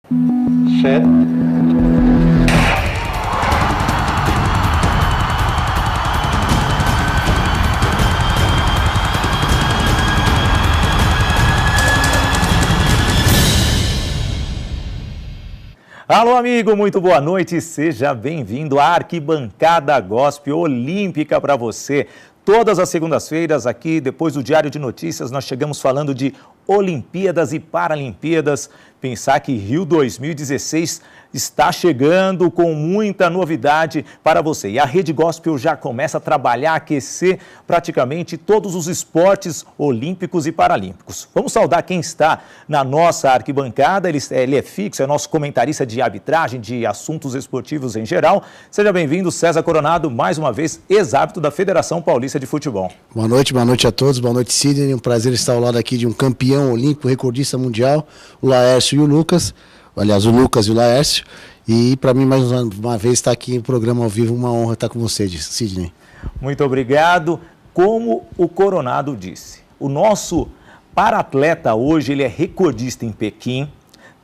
Set. Alô, amigo, muito boa noite, seja bem-vindo à Arquibancada Gospel Olímpica para você. Todas as segundas-feiras aqui, depois do Diário de Notícias, nós chegamos falando de Olimpíadas e Paralimpíadas. Pensar que Rio 2016 está chegando com muita novidade para você. E a Rede Gospel já começa a trabalhar, aquecer praticamente todos os esportes olímpicos e paralímpicos. Vamos saudar quem está na nossa arquibancada. Ele é fixo, é nosso comentarista de arbitragem, de assuntos esportivos em geral. Seja bem-vindo, César Coronado, mais uma vez, ex-árbitro da Federação Paulista de Futebol. Boa noite a todos. Boa noite, Sidney. Um prazer estar ao lado aqui de um campeão olímpico, recordista mundial, o Laércio e o Lucas. Aliás, o Lucas e o Laércio. E para mim, mais uma vez, estar aqui no programa ao vivo, uma honra estar com você, Sidney. Muito obrigado. Como o Coronado disse, o nosso para-atleta hoje, ele é recordista em Pequim,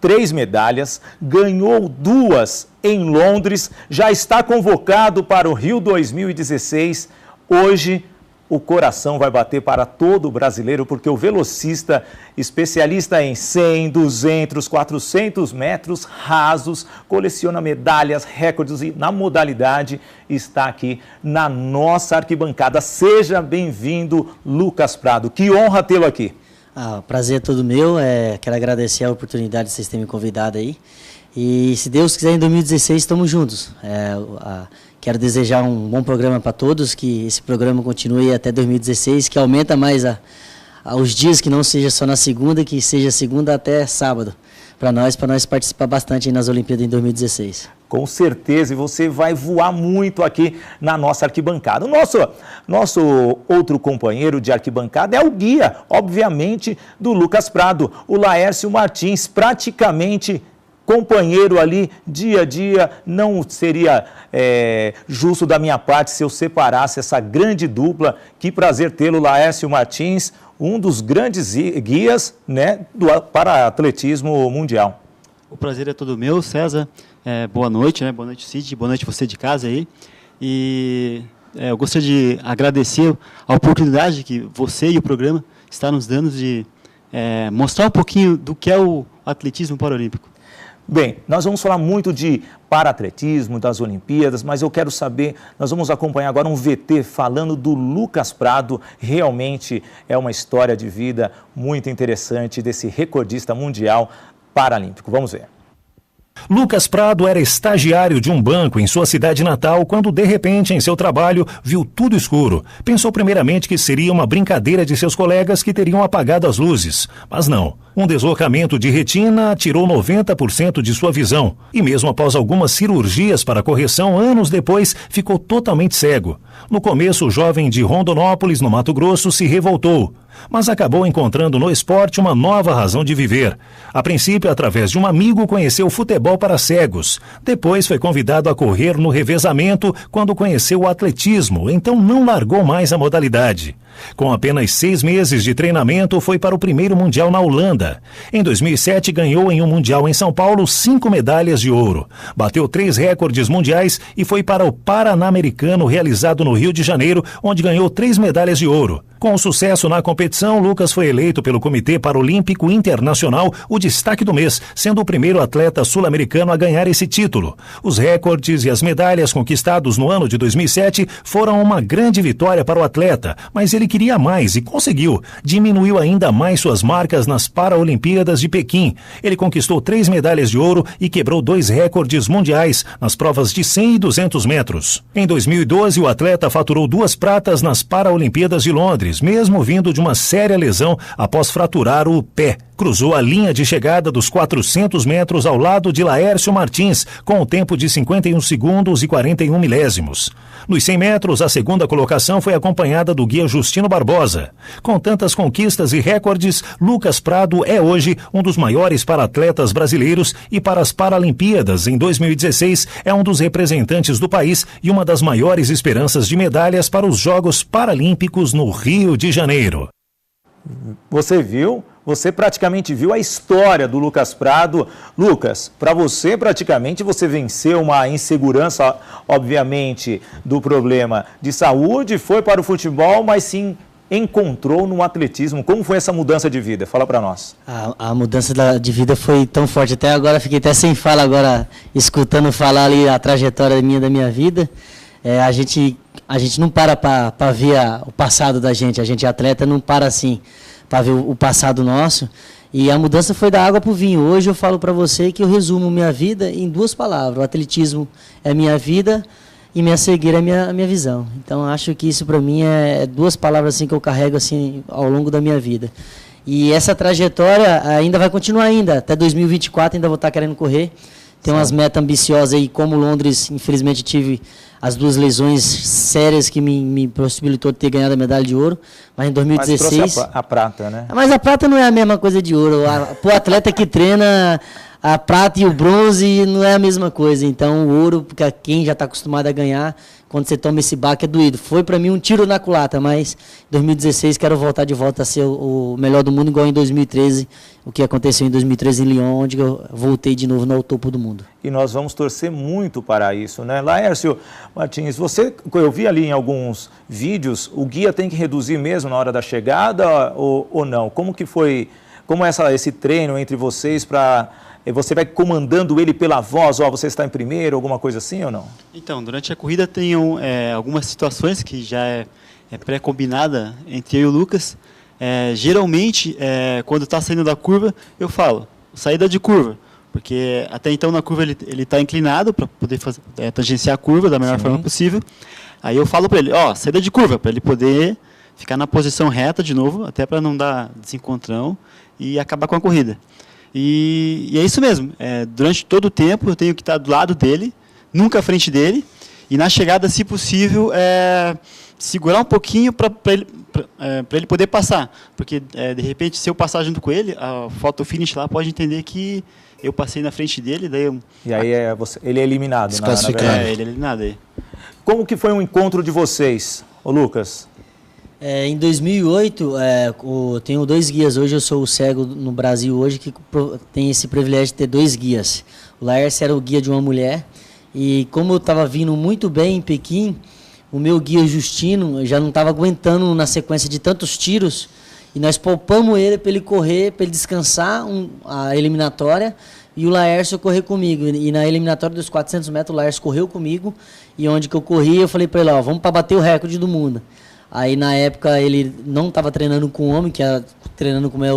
3 medalhas, ganhou 2 em Londres, já está convocado para o Rio 2016. Hoje, o coração vai bater para todo brasileiro, porque o velocista, especialista em 100, 200, 400 metros rasos, coleciona medalhas, recordes e na modalidade está aqui na nossa arquibancada. Seja bem-vindo, Lucas Prado. Que honra tê-lo aqui. O prazer é todo meu. Quero agradecer a oportunidade de vocês terem me convidado aí. E se Deus quiser, em 2016 estamos juntos. Quero desejar um bom programa para todos, que esse programa continue até 2016, que aumenta mais os dias, que não seja só na segunda, que seja segunda até sábado, para nós participar bastante aí nas Olimpíadas em 2016. Com certeza, e você vai voar muito aqui na nossa arquibancada. O nosso outro companheiro de arquibancada é o guia, obviamente, do Lucas Prado, o Laércio Martins, praticamente companheiro ali, dia a dia. Não seria justo da minha parte se eu separasse essa grande dupla. Que prazer tê-lo, Laércio Martins, um dos grandes guias, né, para atletismo mundial. O prazer é todo meu, César. Boa noite, né? Boa noite, Cid. Boa noite você de casa aí. E eu gostaria de agradecer a oportunidade que você e o programa estão nos dando de mostrar um pouquinho do que é o atletismo paralímpico. Bem, nós vamos falar muito de para-atletismo, das Olimpíadas, mas eu quero saber, nós vamos acompanhar agora um VT falando do Lucas Prado. Realmente é uma história de vida muito interessante desse recordista mundial paralímpico. Vamos ver. Lucas Prado era estagiário de um banco em sua cidade natal quando, de repente, em seu trabalho, viu tudo escuro. Pensou primeiramente que seria uma brincadeira de seus colegas que teriam apagado as luzes. Mas não. Um deslocamento de retina tirou 90% de sua visão. E mesmo após algumas cirurgias para correção, anos depois, ficou totalmente cego. No começo, o jovem de Rondonópolis, no Mato Grosso, se revoltou. Mas acabou encontrando no esporte uma nova razão de viver. A princípio, através de um amigo, conheceu o futebol para cegos. Depois foi convidado a correr no revezamento quando conheceu o atletismo, então não largou mais a modalidade. Com apenas 6 meses de treinamento, foi para o primeiro Mundial na Holanda. Em 2007, ganhou em um Mundial em São Paulo 5 medalhas de ouro. Bateu 3 recordes mundiais e foi para o Pan-Americano realizado no Rio de Janeiro, onde ganhou 3 medalhas de ouro. Com sucesso na competição, Lucas foi eleito pelo Comitê Paralímpico Internacional o destaque do mês, sendo o primeiro atleta sul-americano a ganhar esse título. Os recordes e as medalhas conquistados no ano de 2007 foram uma grande vitória para o atleta, mas ele queria mais e conseguiu. Diminuiu ainda mais suas marcas nas Paralimpíadas de Pequim. Ele conquistou 3 medalhas de ouro e quebrou 2 recordes mundiais nas provas de 100 e 200 metros. Em 2012, o atleta faturou 2 pratas nas Paralimpíadas de Londres, mesmo vindo de uma séria lesão após fraturar o pé. Cruzou a linha de chegada dos 400 metros ao lado de Laércio Martins, com o tempo de 51 segundos e 41 milésimos. Nos 100 metros, a segunda colocação foi acompanhada do guia Justino Barbosa. Com tantas conquistas e recordes, Lucas Prado é hoje um dos maiores para-atletas brasileiros e para as Paralimpíadas, em 2016, é um dos representantes do país e uma das maiores esperanças de medalhas para os Jogos Paralímpicos no Rio de Janeiro. Você viu você praticamente viu a história do Lucas Prado. Lucas, para você praticamente você venceu uma insegurança, obviamente, do problema de saúde, foi para o futebol, mas sim encontrou no atletismo. Como foi essa mudança de vida? Fala para nós. A mudança de vida foi tão forte. Até agora, fiquei até sem fala agora, escutando falar ali a trajetória da minha vida. A gente não para ver o passado da gente. A gente atleta não para assim para ver o passado nosso. E a mudança foi da água para o vinho. Hoje eu falo para você que eu resumo minha vida em 2 palavras. O atletismo é minha vida e minha cegueira é minha visão. Então acho que isso para mim é 2 palavras assim que eu carrego assim ao longo da minha vida. E essa trajetória ainda vai continuar ainda. Até 2024 ainda vou estar querendo correr. Tem umas metas ambiciosas aí, como Londres, infelizmente tive as 2 lesões sérias que me possibilitou ter ganhado a medalha de ouro. Mas em 2016... Mas trouxe a prata, né? Mas a prata não é a mesma coisa de ouro. Para o atleta que treina, a prata e o bronze não é a mesma coisa. Então o ouro, porque quem já está acostumado a ganhar, quando você toma esse baque é doído. Foi para mim um tiro na culatra, mas em 2016 quero voltar de volta a ser o melhor do mundo, igual em 2013, o que aconteceu em 2013 em Lyon, onde eu voltei de novo no topo do mundo. E nós vamos torcer muito para isso, né? Laércio Martins, eu vi ali em alguns vídeos, o guia tem que reduzir mesmo na hora da chegada ou não? Como que foi, esse treino entre vocês para... Você vai comandando ele pela voz, você está em primeiro, alguma coisa assim ou não? Então, durante a corrida tem algumas situações que já é pré-combinada entre eu e o Lucas. Geralmente, quando está saindo da curva, eu falo, saída de curva, porque até então na curva ele está inclinado para poder tangenciar a curva da melhor forma possível. Aí eu falo para ele, saída de curva, para ele poder ficar na posição reta de novo, até para não dar desencontrão e acabar com a corrida. E é isso mesmo, durante todo o tempo eu tenho que estar do lado dele, nunca à frente dele, e na chegada, se possível, segurar um pouquinho para ele poder passar, porque de repente se eu passar junto com ele, a photo finish lá pode entender que eu passei na frente dele, E aí ele é eliminado. Desclassificado. Ele é eliminado aí. Como que foi um encontro de vocês, ô Lucas? Em 2008, eu tenho 2 guias. Hoje eu sou o cego no Brasil hoje que tem esse privilégio de ter 2 guias. O Laércio era o guia de uma mulher e como eu estava vindo muito bem em Pequim, o meu guia Justino já não estava aguentando na sequência de tantos tiros e nós poupamos ele para ele correr, para ele descansar a eliminatória e o Laércio correr comigo. E na eliminatória dos 400 metros o Laércio correu comigo e onde que eu corri eu falei para ele, vamos para bater o recorde do mundo. Aí, na época, ele não estava treinando com homem, que treinando com mulher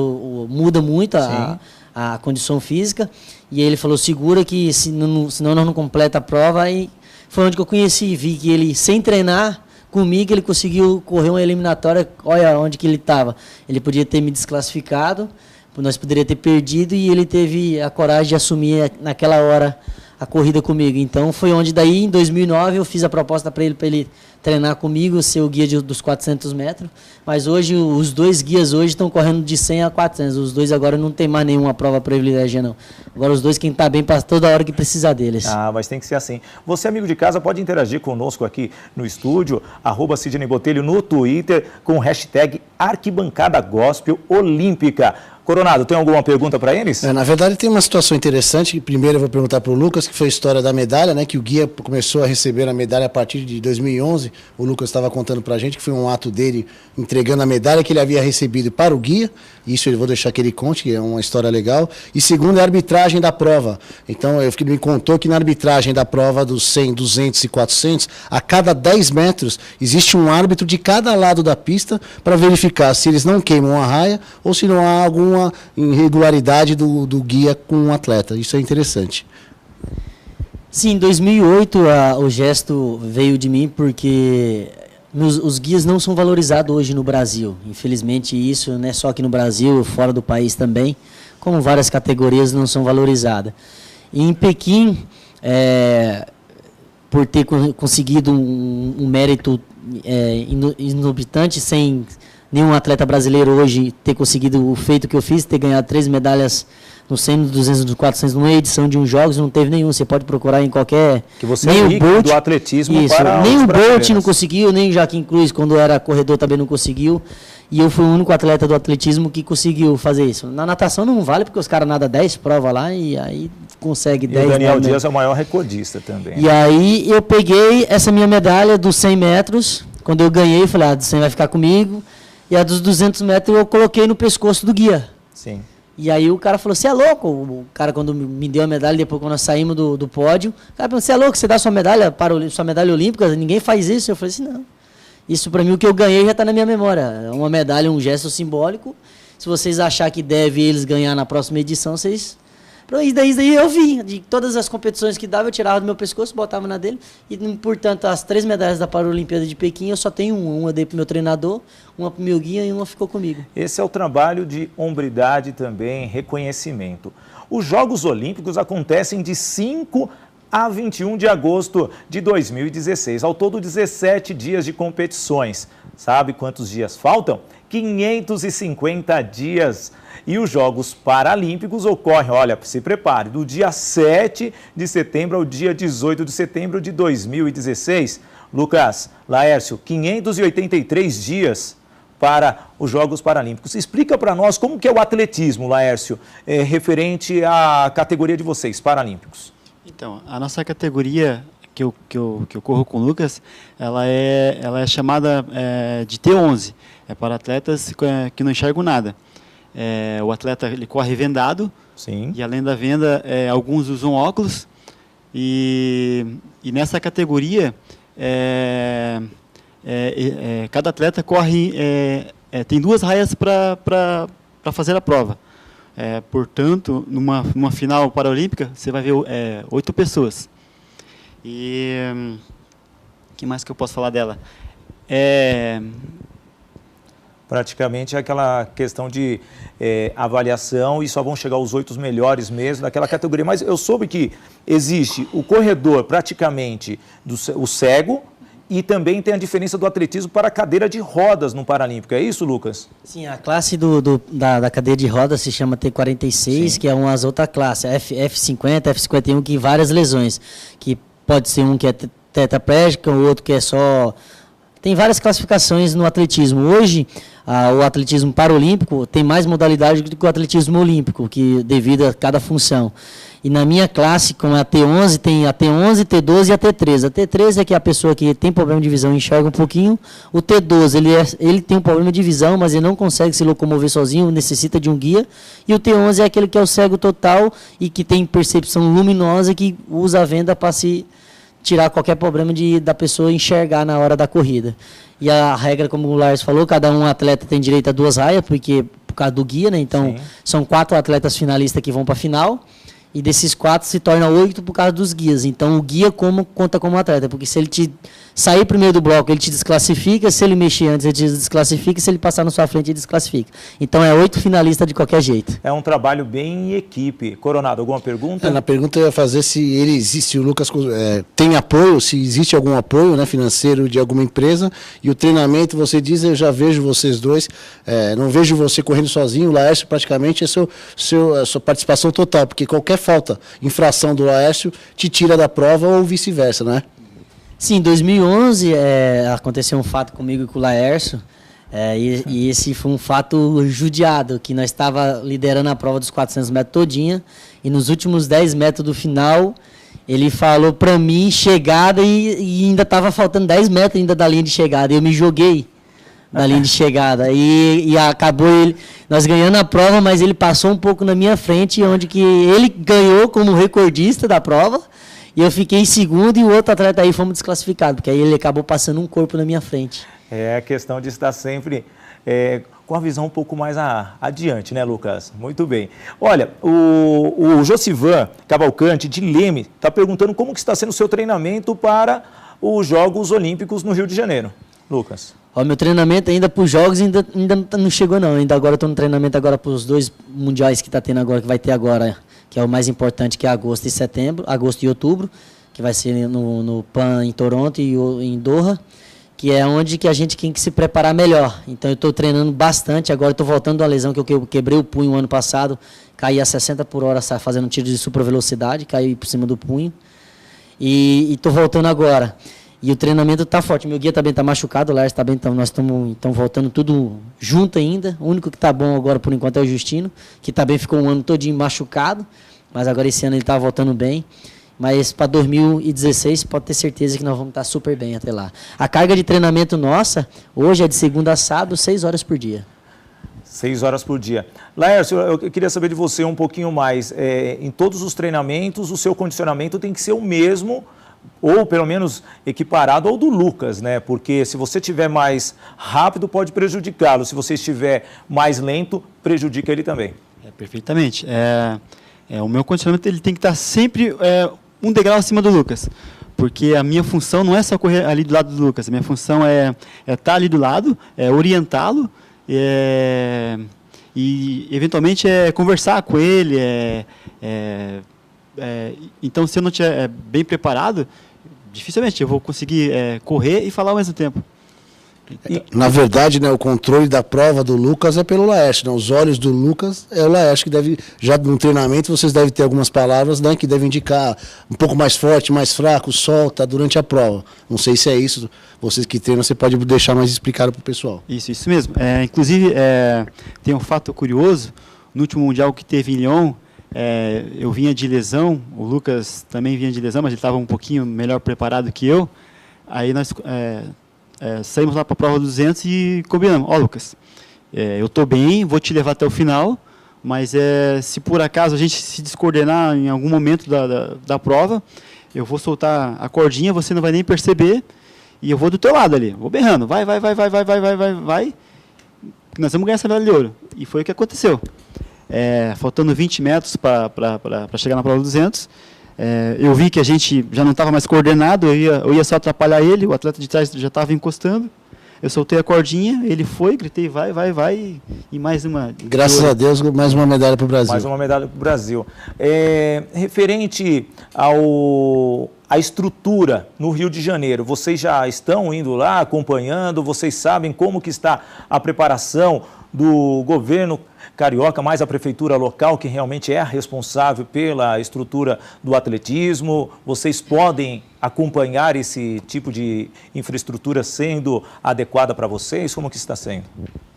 muda muito a condição física. E ele falou, segura que senão nós não completa a prova. Aí foi onde que eu conheci, vi que ele, sem treinar comigo, ele conseguiu correr uma eliminatória. Olha onde que ele estava. Ele podia ter me desclassificado, nós poderíamos ter perdido, e ele teve a coragem de assumir naquela hora a corrida comigo. Então, foi onde daí, em 2009, eu fiz a proposta para ele treinar comigo, ser o guia dos 400 metros, mas hoje os 2 guias hoje estão correndo de 100 a 400, os 2 agora não tem mais nenhuma prova privilegiada não, agora os 2 quem está bem para toda hora que precisar deles. Mas tem que ser assim. Você, amigo de casa, pode interagir conosco aqui no estúdio, @Sidney Botelho no Twitter, com o hashtag Arquibancada Gospel Olímpica. Coronado, tem alguma pergunta para eles? Na verdade, tem uma situação interessante, que primeiro eu vou perguntar para o Lucas, que foi a história da medalha, né? Que o guia começou a receber a medalha a partir de 2011. O Lucas estava contando para a gente que foi um ato dele entregando a medalha que ele havia recebido para o guia. Isso eu vou deixar que ele conte, que é uma história legal. E segundo, é a arbitragem da prova. Então, ele me contou que na arbitragem da prova dos 100, 200 e 400, a cada 10 metros, existe um árbitro de cada lado da pista para verificar se eles não queimam a raia ou se não há alguma irregularidade do guia com o atleta. Isso é interessante. Sim, em 2008 o gesto veio de mim porque os guias não são valorizados hoje no Brasil. Infelizmente isso não é só aqui no Brasil, fora do país também, como várias categorias não são valorizadas. E em Pequim, por ter conseguido um mérito inobstante, sem nenhum atleta brasileiro hoje ter conseguido o feito que eu fiz, ter ganhado 3 medalhas no 100, no 200, no 400, numa edição de Jogos, não teve nenhum. Você pode procurar em qualquer... Que você nem é o Bolt, do atletismo isso, para nem o Bolt não conseguiu, nem o Joaquim Cruz, quando era corredor, também não conseguiu. E eu fui o único atleta do atletismo que conseguiu fazer isso. Na natação não vale, porque os caras nadam 10 provas lá e aí consegue 10. E o Daniel Dias é o maior recordista também. E aí eu peguei essa minha medalha dos 100 metros, quando eu ganhei, eu falei, a dos 100 vai ficar comigo. E a dos 200 metros eu coloquei no pescoço do guia. Sim. E aí o cara falou, você é louco? O cara, quando me deu a medalha, depois quando nós saímos do pódio, o cara falou, você é louco? Você dá sua medalha olímpica? Ninguém faz isso. Eu falei assim, não. Isso para mim, o que eu ganhei já está na minha memória. É uma medalha, um gesto simbólico. Se vocês acharem que deve eles ganhar na próxima edição, vocês... E daí eu vi, de todas as competições que dava, eu tirava do meu pescoço, botava na dele. E, portanto, as 3 medalhas da Paralimpíada de Pequim, eu só tenho uma. Uma dei para o meu treinador, uma para o meu guia e uma ficou comigo. Esse é o trabalho de hombridade também, reconhecimento. Os Jogos Olímpicos acontecem de 5 a 21 de agosto de 2016. Ao todo, 17 dias de competições. Sabe quantos dias faltam? 550 dias. E os Jogos Paralímpicos ocorrem, olha, se prepare, do dia 7 de setembro ao dia 18 de setembro de 2016. Lucas, Laércio, 583 dias para os Jogos Paralímpicos. Explica para nós como que é o atletismo, Laércio, referente à categoria de vocês, Paralímpicos. Então, a nossa categoria que eu corro com o Lucas, ela é chamada de T11, é para atletas que não enxergam nada. O atleta ele corre vendado. Sim. E além da venda, alguns usam óculos. E nessa categoria, cada atleta corre, tem 2 raias para fazer a prova. Portanto, numa final paralímpica, você vai ver 8 pessoas. E o que mais que eu posso falar dela? Praticamente é aquela questão de avaliação e só vão chegar os 8 melhores mesmo daquela categoria. Mas eu soube que existe o corredor praticamente o cego e também tem a diferença do atletismo para a cadeira de rodas no Paralímpico. É isso, Lucas? Sim, a classe da cadeira de rodas se chama T46, sim, que é umas outras classes, F50, F51, que várias lesões, que pode ser um que é tetraplégico, o outro que é só... Tem várias classificações no atletismo. Hoje, o atletismo paralímpico tem mais modalidade do que o atletismo olímpico, que devido a cada função. E na minha classe, com a T11, tem a T11, T12 e a T13. A T13 é que a pessoa que tem problema de visão enxerga um pouquinho. O T12, ele tem um problema de visão, mas ele não consegue se locomover sozinho, necessita de um guia. E o T11 é aquele que é o cego total e que tem percepção luminosa, que usa a venda para se tirar qualquer problema da pessoa enxergar na hora da corrida. E a regra, como o Lars falou, cada atleta tem direito a 2 raias, por causa do guia, né? Então, sim, são 4 atletas finalistas que vão para a final, e desses 4 se torna 8 por causa dos guias. Então, o guia conta como atleta, porque se ele te sair primeiro do bloco, ele te desclassifica, se ele mexer antes, ele te desclassifica, e se ele passar na sua frente, ele desclassifica. Então, é 8 finalistas de qualquer jeito. É um trabalho bem em equipe. Coronado, alguma pergunta? Na pergunta eu ia fazer se o Lucas tem apoio, se existe algum apoio, né, financeiro de alguma empresa, e o treinamento, você diz, eu já vejo vocês dois, não vejo você correndo sozinho, o Laércio praticamente é a sua participação total, porque qualquer falta, infração do Laércio, te tira da prova ou vice-versa, né? Sim, em 2011 aconteceu um fato comigo e com o Laércio, e esse foi um fato judiado, que nós estávamos liderando a prova dos 400 metros todinha, e nos últimos 10 metros do final, ele falou para mim chegada e ainda estava faltando 10 metros ainda da linha de chegada, eu me joguei na linha de chegada, e acabou nós ganhando a prova, mas ele passou um pouco na minha frente, onde que ele ganhou como recordista da prova, e eu fiquei em segundo e o outro atleta aí fomos desclassificados, porque aí ele acabou passando um corpo na minha frente. É a questão de estar sempre com a visão um pouco mais adiante, né, Lucas? Muito bem. Olha, o Josivan Cavalcante, de Leme, está perguntando como que está sendo o seu treinamento para os Jogos Olímpicos no Rio de Janeiro. Lucas. O meu treinamento ainda para os Jogos ainda não chegou não, ainda agora estou no treinamento agora para os 2 mundiais que está tendo agora, que vai ter agora, que é o mais importante, que é agosto e outubro, que vai ser no PAN em Toronto e em Doha, que é onde que a gente tem que se preparar melhor. Então eu estou treinando bastante, agora estou voltando da lesão que eu quebrei o punho ano passado, caí a 60 por hora fazendo um tiro de super velocidade, caí por cima do punho, e estou voltando agora. E o treinamento tá forte. Meu guia também tá machucado, o Lars tá bem, então nós estamos voltando tudo junto ainda. O único que tá bom agora, por enquanto, é o Justino, que também ficou um ano todinho machucado, mas agora esse ano ele tá voltando bem. Mas para 2016 pode ter certeza que nós vamos estar super bem até lá. A carga de treinamento nossa, hoje é de segunda a sábado, 6 horas por dia. 6 horas por dia. Laércio, eu queria saber de você um pouquinho mais. Em todos os treinamentos, o seu condicionamento tem que ser o mesmo, ou pelo menos equiparado ao do Lucas, né? Porque se você estiver mais rápido, pode prejudicá-lo. Se você estiver mais lento, prejudica ele também. Perfeitamente. O meu condicionamento ele tem que estar sempre um degrau acima do Lucas. Porque a minha função não é só correr ali do lado do Lucas. A minha função é estar ali do lado, orientá-lo, e eventualmente conversar com ele. Então, se eu não estiver bem preparado, dificilmente eu vou conseguir correr e falar ao mesmo tempo. Na verdade, né, o controle da prova do Lucas é pelo Laércio, né? Os olhos do Lucas é o Laércio que deve, já no treinamento vocês devem ter algumas palavras, né, que devem indicar um pouco mais forte, mais fraco, solta durante a prova. Não sei se é isso, vocês que treinam, você pode deixar mais explicado para o pessoal. Isso mesmo. Inclusive, tem um fato curioso, no último Mundial que teve em Lyon, eu vinha de lesão, o Lucas também vinha de lesão, mas ele estava um pouquinho melhor preparado que eu. Aí nós saímos lá para a prova 200 e combinamos. Lucas, eu estou bem, vou te levar até o final, mas se por acaso a gente se descoordenar em algum momento da prova, eu vou soltar a cordinha, você não vai nem perceber, e eu vou do teu lado ali, vou berrando, vai, nós vamos ganhar essa medalha de ouro. E foi o que aconteceu. Faltando 20 metros para chegar na prova 200, eu vi que a gente já não estava mais coordenado, eu ia só atrapalhar ele, o atleta de trás já estava encostando, eu soltei a cordinha, ele foi, gritei, vai, e mais uma. Graças a Deus, mais uma medalha para o Brasil. Mais uma medalha para o Brasil. Referente à estrutura no Rio de Janeiro, vocês já estão indo lá, acompanhando, vocês sabem como que está a preparação do governo carioca, mais a prefeitura local, que realmente é a responsável pela estrutura do atletismo. Vocês podem acompanhar esse tipo de infraestrutura sendo adequada para vocês? Como que está sendo?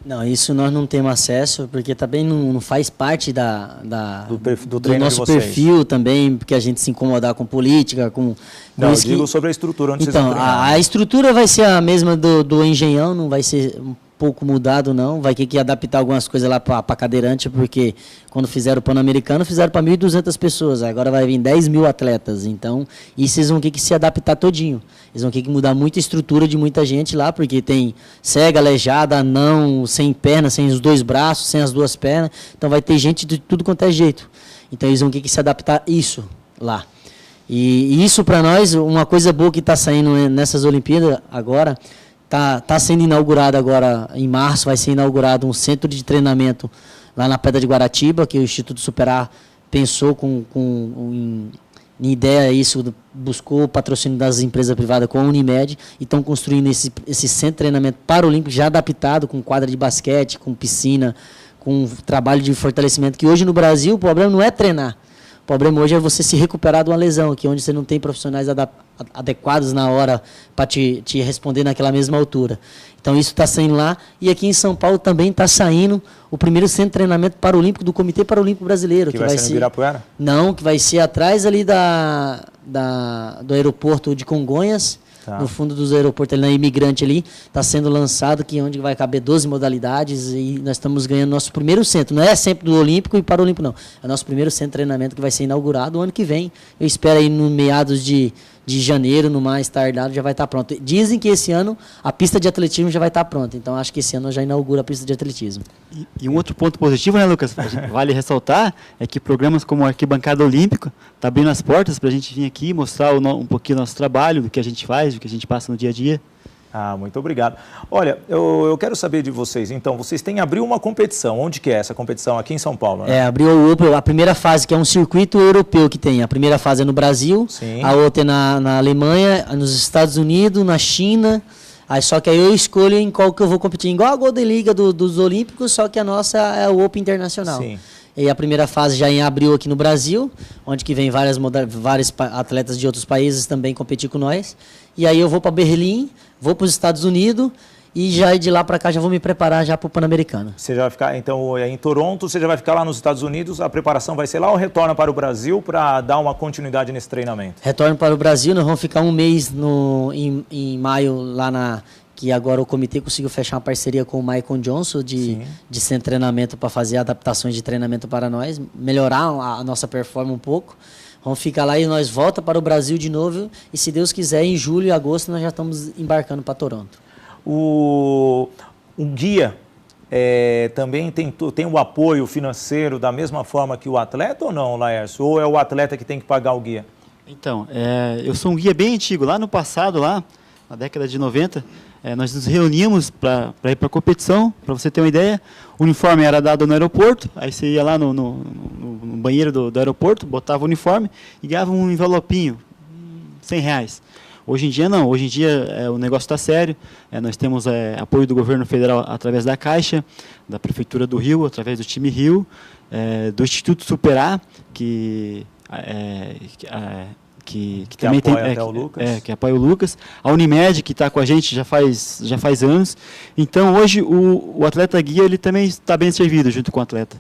Não, isso nós não temos acesso, porque também não faz parte do nosso perfil também, porque a gente se incomodar com política, com não, eu digo sobre a estrutura, onde então, vocês vão treinar. A estrutura vai ser a mesma do Engenhão, não vai ser pouco mudado não, vai ter que adaptar algumas coisas lá para cadeirante, porque quando fizeram o Pan-Americano, fizeram para 1.200 pessoas, agora vai vir 10 mil atletas, então isso eles vão ter que se adaptar todinho, eles vão ter que mudar muita estrutura de muita gente lá, porque tem cega, aleijada, anão, sem perna, sem os 2 braços, sem as 2 pernas, então vai ter gente de tudo quanto é jeito, então eles vão ter que se adaptar isso lá. E isso para nós, uma coisa boa que está saindo nessas Olimpíadas agora, Tá sendo inaugurado agora, em março, vai ser inaugurado um centro de treinamento lá na Pedra de Guaratiba, que o Instituto Superar pensou em ideia isso, buscou o patrocínio das empresas privadas com a Unimed, e estão construindo esse centro de treinamento paralímpico já adaptado, com quadra de basquete, com piscina, com trabalho de fortalecimento, que hoje no Brasil o problema não é treinar. O problema hoje é você se recuperar de uma lesão, que onde você não tem profissionais adequados na hora para te responder naquela mesma altura. Então isso está saindo lá, e aqui em São Paulo também está saindo o primeiro centro de treinamento paralímpico do Comitê Paralímpico Brasileiro. Que vai ser no Ibirapuera? Não, que vai ser atrás ali do aeroporto de Congonhas, no fundo dos aeroportos, ali na Imigrante ali, está sendo lançado, que onde vai caber 12 modalidades, e nós estamos ganhando nosso primeiro centro. Não é sempre do Olímpico e Paralímpico, não. É o nosso primeiro centro de treinamento que vai ser inaugurado o ano que vem. Eu espero aí no meados de janeiro, no mais tardado, já vai estar pronto. Dizem que esse ano a pista de atletismo já vai estar pronta, então acho que esse ano já inaugura a pista de atletismo. E um outro ponto positivo, né, Lucas, vale ressaltar, é que programas como a Arquibancada Olímpica está abrindo as portas para a gente vir aqui mostrar um pouquinho do nosso trabalho, do que a gente faz, do que a gente passa no dia a dia. Muito obrigado. Olha, eu quero saber de vocês, então, vocês têm abriu uma competição, onde que é essa competição? Aqui em São Paulo, né? Abriu a primeira fase, que é um circuito europeu que tem. A primeira fase é no Brasil, sim. A outra é na Alemanha, nos Estados Unidos, na China. Só que aí eu escolho em qual que eu vou competir, igual a Golden Liga dos Olímpicos, só que a nossa é o Open Internacional. Sim. E a primeira fase já em abril aqui no Brasil, onde que vem vários atletas de outros países também competir com nós. E aí eu vou para Berlim, vou para os Estados Unidos e já de lá para cá já vou me preparar já para o Pan-Americano. Você já vai ficar, então, em Toronto, você já vai ficar lá nos Estados Unidos, a preparação vai ser lá ou retorna para o Brasil para dar uma continuidade nesse treinamento? Retorno para o Brasil, nós vamos ficar um mês em maio lá que agora o comitê conseguiu fechar uma parceria com o Michael Johnson de centro de treinamento para fazer adaptações de treinamento para nós, melhorar a nossa performance um pouco. Vamos ficar lá e nós volta para o Brasil de novo e se Deus quiser, em julho e agosto nós já estamos embarcando para Toronto. O guia também tem o apoio financeiro da mesma forma que o atleta ou não, Laércio? Ou é o atleta que tem que pagar o guia? Então, eu sou um guia bem antigo. Lá no passado, na década de 90, nós nos reuníamos para ir para a competição. Para você ter uma ideia, o uniforme era dado no aeroporto, aí você ia lá no banheiro do aeroporto, botava o uniforme e ganhava um envelopinho, R$100. Hoje em dia não, hoje em dia o negócio está sério, nós temos apoio do governo federal através da Caixa, da Prefeitura do Rio, através do time Rio, do Instituto Superar, que também tem, que apoia o Lucas, a Unimed, que está com a gente já faz anos. Então hoje o atleta guia ele também está bem servido junto com o atleta.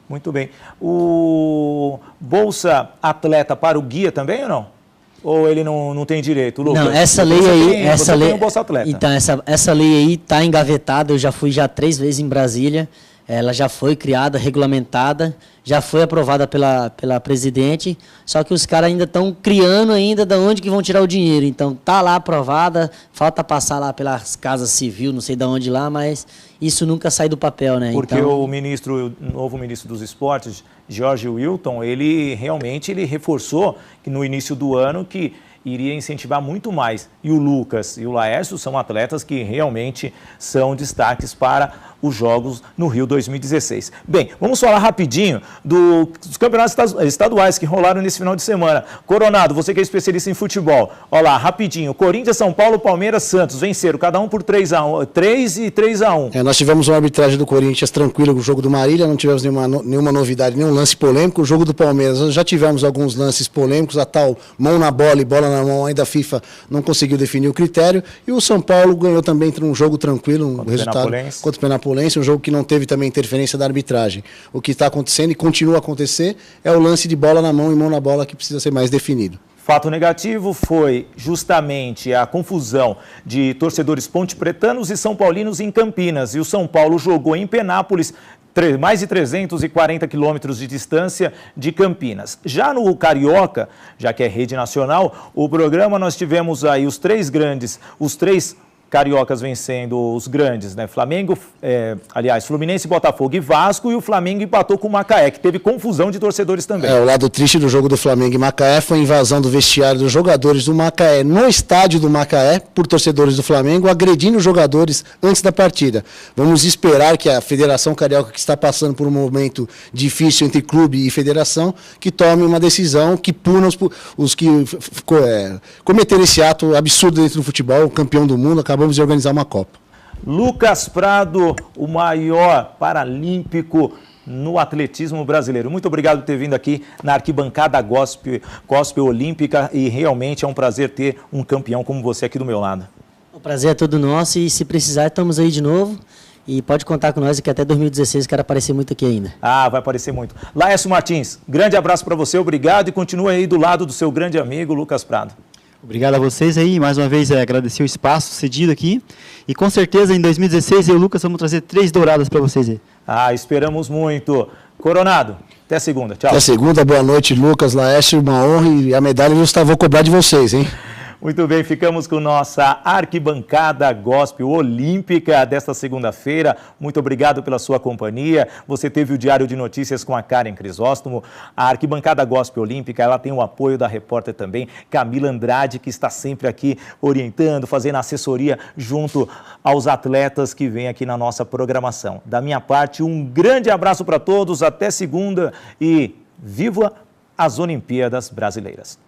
Muito bem. O Bolsa Atleta para o guia também ou não? Ou ele não tem direito, Lucas? Não, essa lei aí... Tem o Bolsa Atleta. Então, essa lei aí está engavetada, eu já fui 3 vezes em Brasília, ela já foi criada, regulamentada, já foi aprovada pela presidente, só que os caras ainda estão criando ainda de onde que vão tirar o dinheiro. Então, tá lá aprovada, falta passar lá pelas casas civil, não sei de onde lá, mas isso nunca sai do papel, né? Porque então... o novo ministro dos esportes, Jorge Wilton, ele realmente reforçou que no início do ano que iria incentivar muito mais. E o Lucas e o Laércio são atletas que realmente são destaques para os Jogos no Rio 2016. Bem, vamos falar rapidinho dos campeonatos estaduais que rolaram nesse final de semana. Coronado, você que é especialista em futebol, olha lá, rapidinho. Corinthians, São Paulo, Palmeiras, Santos venceram, cada um por 3-1, 3 e 3-1. Nós tivemos uma arbitragem do Corinthians tranquila com o jogo do Marília, não tivemos nenhuma novidade, nenhum lance polêmico. O jogo do Palmeiras, nós já tivemos alguns lances polêmicos, a tal mão na bola e bola na mão, ainda a FIFA não conseguiu definir o critério. E o São Paulo ganhou também um jogo tranquilo, resultado contra o Penapolense, um jogo que não teve também interferência da arbitragem. O que está acontecendo e continua a acontecer é o lance de bola na mão e mão na bola que precisa ser mais definido. Fato negativo foi justamente a confusão de torcedores ponte-pretanos e são paulinos em Campinas. E o São Paulo jogou em Penápolis, mais de 340 quilômetros de distância de Campinas. Já no Carioca, já que é rede nacional, o programa nós tivemos aí os três cariocas vencendo os grandes, né? Fluminense, Botafogo e Vasco, e o Flamengo empatou com o Macaé, que teve confusão de torcedores também. O lado triste do jogo do Flamengo e Macaé foi a invasão do vestiário dos jogadores do Macaé no estádio do Macaé por torcedores do Flamengo, agredindo os jogadores antes da partida. Vamos esperar que a Federação Carioca, que está passando por um momento difícil entre clube e federação, que tome uma decisão que puna os que cometeram esse ato absurdo dentro do futebol, o campeão do mundo, acabou de organizar uma Copa. Lucas Prado, o maior paralímpico no atletismo brasileiro. Muito obrigado por ter vindo aqui na arquibancada Gospel Olímpica e realmente é um prazer ter um campeão como você aqui do meu lado. O prazer é todo nosso e se precisar estamos aí de novo. E pode contar com nós que até 2016 quero aparecer muito aqui ainda. Vai aparecer muito. Laércio Martins, grande abraço para você, obrigado e continue aí do lado do seu grande amigo Lucas Prado. Obrigado a vocês aí, mais uma vez agradecer o espaço cedido aqui e com certeza em 2016 eu e o Lucas vamos trazer 3 douradas para vocês aí. Esperamos muito. Coronado, até segunda, tchau. Até segunda, boa noite Lucas, Laércio, uma honra e a medalha eu vou cobrar de vocês, hein? Muito bem, ficamos com nossa arquibancada Gospel Olímpica desta segunda-feira. Muito obrigado pela sua companhia. Você teve o Diário de Notícias com a Karen Crisóstomo. A arquibancada Gospel Olímpica, ela tem o apoio da repórter também, Camila Andrade, que está sempre aqui orientando, fazendo assessoria junto aos atletas que vêm aqui na nossa programação. Da minha parte, um grande abraço para todos, até segunda e viva as Olimpíadas Brasileiras.